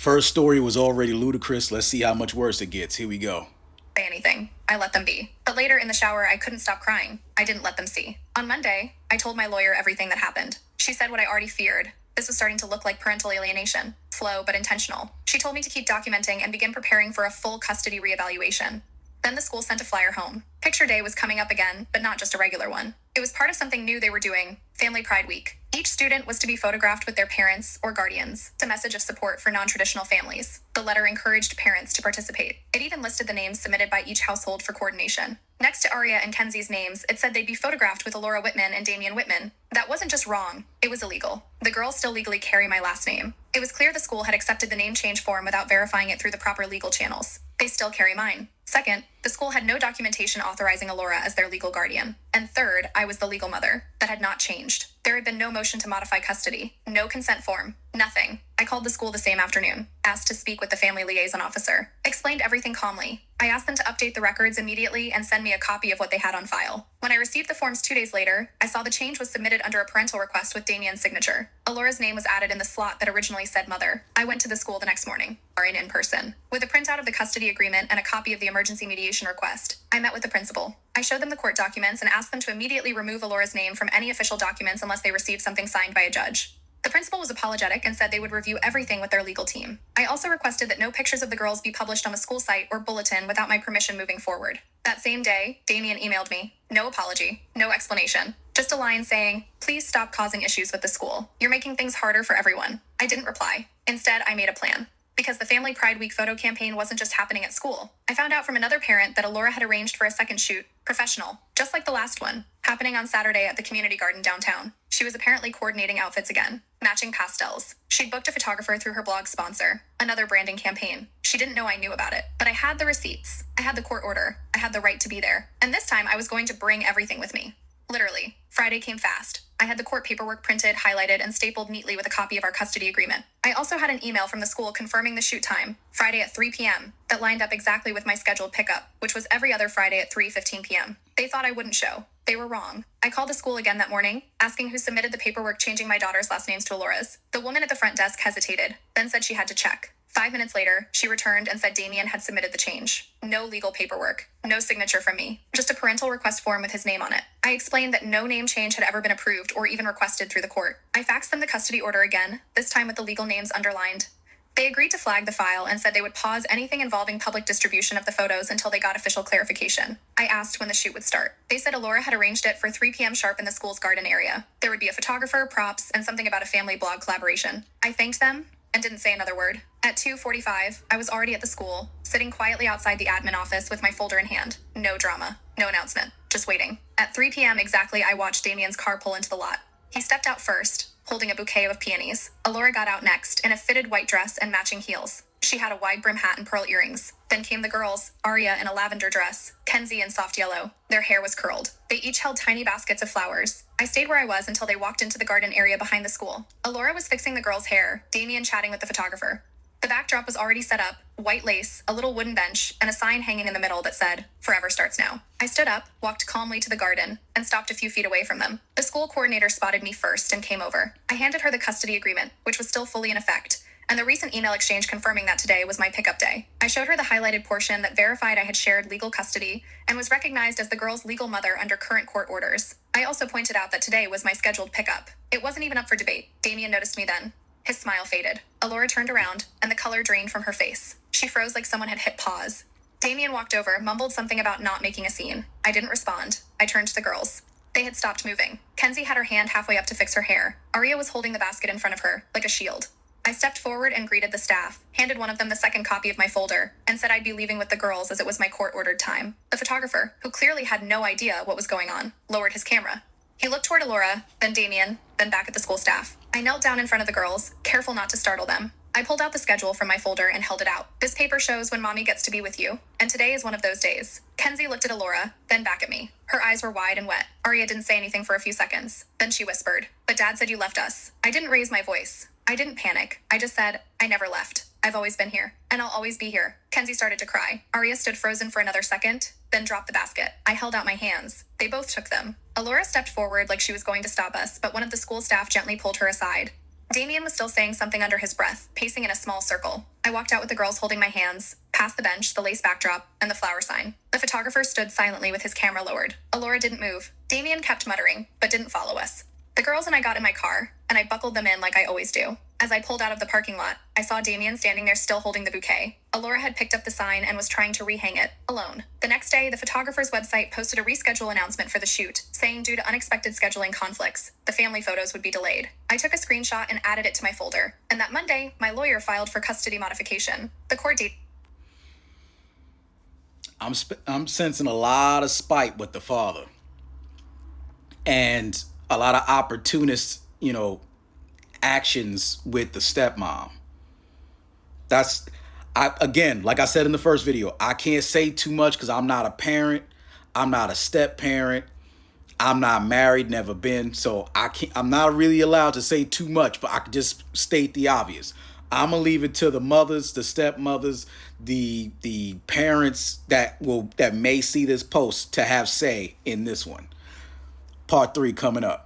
First story was already ludicrous. Let's see how much worse it gets. Here we go. Say anything. I let them be. But later in the shower, I couldn't stop crying. I didn't let them see. On Monday, I told my lawyer everything that happened. She said what I already feared. This was starting to look like parental alienation. Slow, but intentional. She told me to keep documenting and begin preparing for a full custody reevaluation. Then the school sent a flyer home. Picture day was coming up again, but not just a regular one. It was part of something new they were doing, Family Pride Week. Each student was to be photographed with their parents or guardians. It's a message of support for non-traditional families. The letter encouraged parents to participate. It even listed the names submitted by each household for coordination. Next to Aria and Kenzie's names, it said they'd be photographed with Alora Whitman and Damian Whitman. That wasn't just wrong, it was illegal. The girls still legally carry my last name. It was clear the school had accepted the name change form without verifying it through the proper legal channels. They still carry mine. Second, the school had no documentation authorizing Alora as their legal guardian. And third, I was the legal mother. That had not changed. There had been no motion to modify custody, no consent form, nothing. I called the school the same afternoon, asked to speak with the family liaison officer, explained everything calmly. I asked them to update the records immediately and send me a copy of what they had on file. When I received the forms 2 days later, I saw the change was submitted under a parental request with Damian's signature. Alora's name was added in the slot that originally said mother. I went to the school the next morning, or in person, with a printout of the custody agreement and a copy of the emergency mediation request. I met with the principal. I showed them the court documents and asked them to immediately remove Alora's name from any official documents unless they received something signed by a judge. The principal was apologetic and said they would review everything with their legal team. I also requested that no pictures of the girls be published on the school site or bulletin without my permission moving forward. That same day, Damian emailed me. No apology, no explanation. Just a line saying, "Please stop causing issues with the school. You're making things harder for everyone." I didn't reply. Instead, I made a plan. Because the Family Pride Week photo campaign wasn't just happening at school. I found out from another parent that Alora had arranged for a second shoot, professional, just like the last one, happening on Saturday at the community garden downtown. She was apparently coordinating outfits again, matching pastels. She'd booked a photographer through her blog sponsor, another branding campaign. She didn't know I knew about it, but I had the receipts. I had the court order. I had the right to be there. And this time I was going to bring everything with me. Literally, Friday came fast. I had the court paperwork printed, highlighted, and stapled neatly with a copy of our custody agreement. I also had an email from the school confirming the shoot time, Friday at 3 p.m., that lined up exactly with my scheduled pickup, which was every other Friday at 3:15 p.m. They thought I wouldn't show. They were wrong. I called the school again that morning, asking who submitted the paperwork changing my daughter's last names to Alora's. The woman at the front desk hesitated, then said she had to check. 5 minutes later, she returned and said Damian had submitted the change. No legal paperwork, no signature from me, just a parental request form with his name on it. I explained that no name change had ever been approved or even requested through the court. I faxed them the custody order again, this time with the legal names underlined. They agreed to flag the file and said they would pause anything involving public distribution of the photos until they got official clarification. I asked when the shoot would start. They said Alora had arranged it for 3 p.m. sharp in the school's garden area. There would be a photographer, props, and something about a family blog collaboration. I thanked them and didn't say another word. At 2:45, I was already at the school, sitting quietly outside the admin office with my folder in hand. No drama, no announcement, just waiting. At 3 p.m. exactly, I watched Damian's car pull into the lot. He stepped out first, holding a bouquet of peonies. Alora got out next, in a fitted white dress and matching heels. She had a wide brim hat and pearl earrings. Then came the girls, Aria in a lavender dress, Kenzie in soft yellow. Their hair was curled. They each held tiny baskets of flowers. I stayed where I was until they walked into the garden area behind the school. Alora was fixing the girls' hair, Damian chatting with the photographer. The backdrop was already set up, white lace, a little wooden bench, and a sign hanging in the middle that said, "Forever starts now." I stood up, walked calmly to the garden, and stopped a few feet away from them. The school coordinator spotted me first and came over. I handed her the custody agreement, which was still fully in effect, and the recent email exchange confirming that today was my pickup day. I showed her the highlighted portion that verified I had shared legal custody and was recognized as the girl's legal mother under current court orders. I also pointed out that today was my scheduled pickup. It wasn't even up for debate. Damian noticed me then. His smile faded. Alora turned around, and the color drained from her face. She froze like someone had hit pause. Damian walked over, mumbled something about not making a scene. I didn't respond. I turned to the girls. They had stopped moving. Kenzie had her hand halfway up to fix her hair. Aria was holding the basket in front of her, like a shield. I stepped forward and greeted the staff, handed one of them the second copy of my folder, and said I'd be leaving with the girls as it was my court-ordered time. The photographer, who clearly had no idea what was going on, lowered his camera. He looked toward Alora, then Damian, then back at the school staff. I knelt down in front of the girls, careful not to startle them. I pulled out the schedule from my folder and held it out. This paper shows when mommy gets to be with you, and today is one of those days. Kenzie looked at Alora, then back at me. Her eyes were wide and wet. Aria didn't say anything for a few seconds. Then she whispered, "But Dad said you left us." I didn't raise my voice. I didn't panic. I just said, "I never left. I've always been here, and I'll always be here." Kenzie started to cry. Aria stood frozen for another second, then dropped the basket. I held out my hands. They both took them. Alora stepped forward like she was going to stop us, but one of the school staff gently pulled her aside. Damian was still saying something under his breath, pacing in a small circle. I walked out with the girls holding my hands, past the bench, the lace backdrop, and the flower sign. The photographer stood silently with his camera lowered. Alora didn't move. Damien kept muttering, but didn't follow us. The girls and I got in my car, and I buckled them in like I always do. As I pulled out of the parking lot, I saw Damien standing there still holding the bouquet. Alora had picked up the sign and was trying to rehang it, alone. The next day, the photographer's website posted a reschedule announcement for the shoot, saying due to unexpected scheduling conflicts, the family photos would be delayed. I took a screenshot and added it to my folder, and that Monday, my lawyer filed for custody modification. The court date... I'm sensing a lot of spite with the father and a lot of opportunist, actions with the stepmom. That's again, like I said in the first video, I can't say too much because I'm not a parent. I'm not a step parent. I'm not married, never been. So I'm not really allowed to say too much, but I can just state the obvious. I'm gonna leave it to the mothers, the stepmothers, the parents that may see this post to have say in this one. Part 3 coming up.